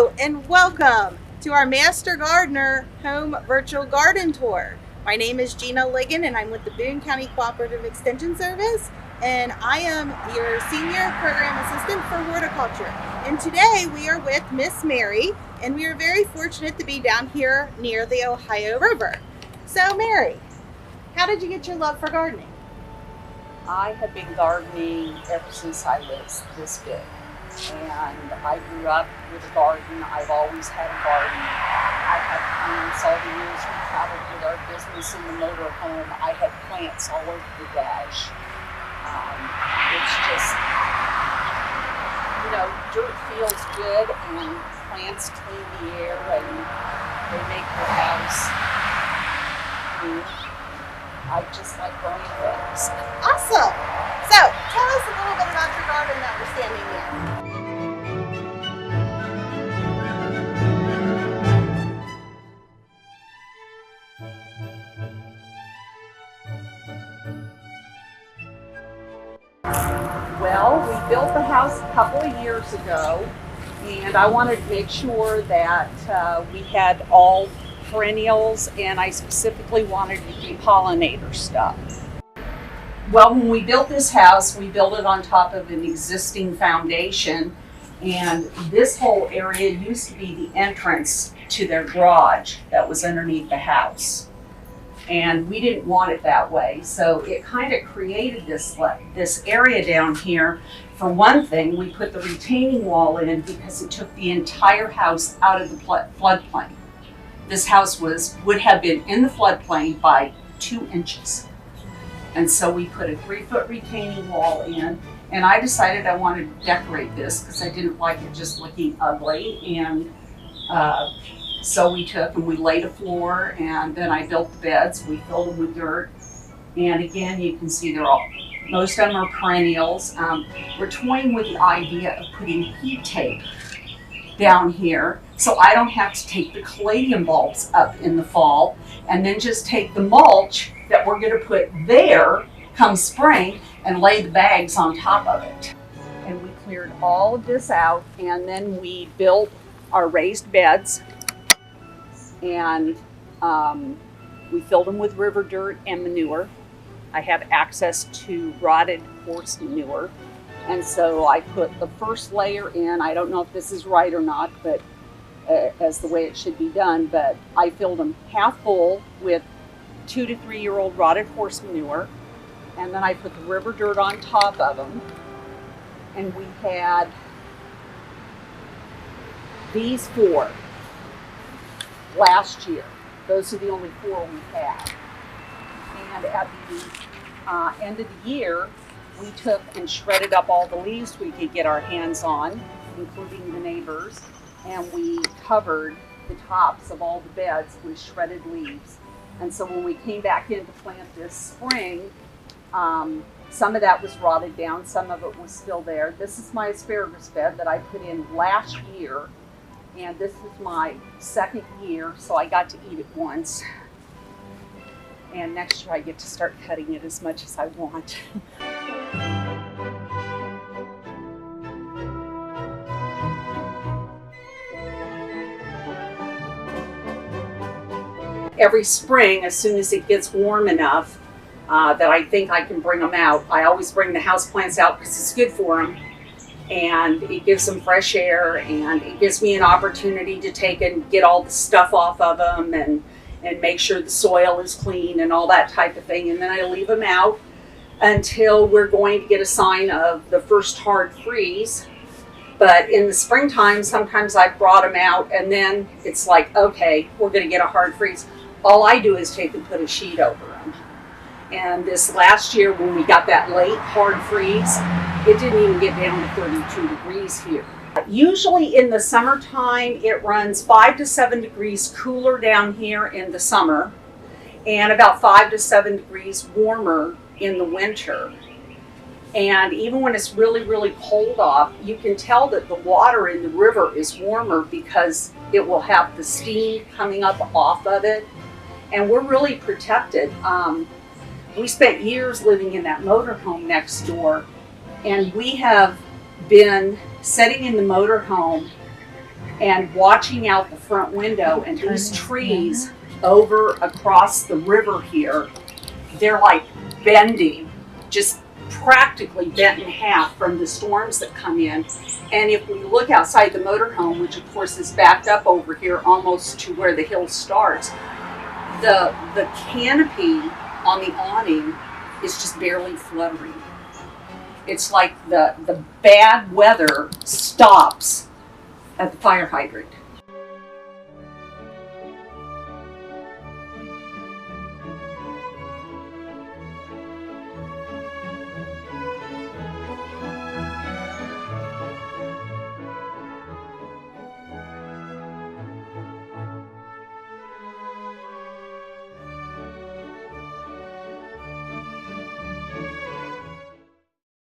Hello and welcome to our Master Gardener Home Virtual Garden Tour. My name is Gina Ligon and I'm with the Boone County Cooperative Extension Service, and I am your Senior Program Assistant for Horticulture. And today we are with Miss Mary, and we are very fortunate to be down here near the Ohio River. So Mary, how did you get your love for gardening? I have been gardening ever since I was this big. And I grew up with a garden. I've always had a garden. I had plants all the years we traveled with our business in the motor home. I had plants all over the dash. It's just, dirt feels good and plants clean the air and they make your house clean. I just like growing things. Awesome! So, tell us a little bit about your garden that we're standing in. Well, we built the house a couple of years ago, and I wanted to make sure that we had all perennials, and I specifically wanted to do pollinator stuff. Well, when we built this house, we built it on top of an existing foundation, and this whole area used to be the entrance to their garage that was underneath the house. And we didn't want it that way, so it kind of created this area down here. For one thing, we put the retaining wall in because it took the entire house out of the floodplain. This house would have been in the floodplain by 2 inches. And so we put a 3-foot retaining wall in, and I decided I wanted to decorate this because I didn't like it just looking ugly. And so we took and we laid a floor, and then I built the beds. We filled them with dirt. And again, you can see most of them are perennials. We're toying with the idea of putting heat tape down here so I don't have to take the caladium bulbs up in the fall and then just take the mulch that we're going to put there come spring and lay the bags on top of it. And we cleared all of this out, and then we built our raised beds, and we filled them with river dirt and manure. I have access to rotted horse manure, and so I put the first layer in. I don't know if this is right or not, but as the way it should be done, but I filled them half full with 2 to 3 year old rotted horse manure, and then I put the river dirt on top of them. And we had these 4 last year. Those are the only 4 we had. And at the end of the year, we took and shredded up all the leaves we could get our hands on, including the neighbors, and we covered the tops of all the beds with shredded leaves. And so when we came back in to plant this spring, some of that was rotted down, some of it was still there. This is my asparagus bed that I put in last year, and this is my 2nd year, so I got to eat it once. And next year I get to start cutting it as much as I want. Every spring, as soon as it gets warm enough that I think I can bring them out, I always bring the houseplants out because it's good for them. And it gives them fresh air, and it gives me an opportunity to take and get all the stuff off of them and make sure the soil is clean and all that type of thing. And then I leave them out until we're going to get a sign of the first hard freeze. But in the springtime, sometimes I've brought them out, and then it's like, okay, we're going to get a hard freeze. All I do is take and put a sheet over them. And this last year, when we got that late hard freeze, it didn't even get down to 32 degrees here. Usually in the summertime, it runs 5 to 7 degrees cooler down here in the summer, and about 5 to 7 degrees warmer in the winter. And even when it's really, really cold off, you can tell that the water in the river is warmer because it will have the steam coming up off of it. And we're really protected. We spent years living in that motorhome next door, and we have been sitting in the motorhome and watching out the front window, and these trees over across the river here, they're like bending, just practically bent in half from the storms that come in. And if we look outside the motorhome, which of course is backed up over here almost to where the hill starts, the canopy on the awning is just barely fluttering. It's like the bad weather stops at the fire hydrant.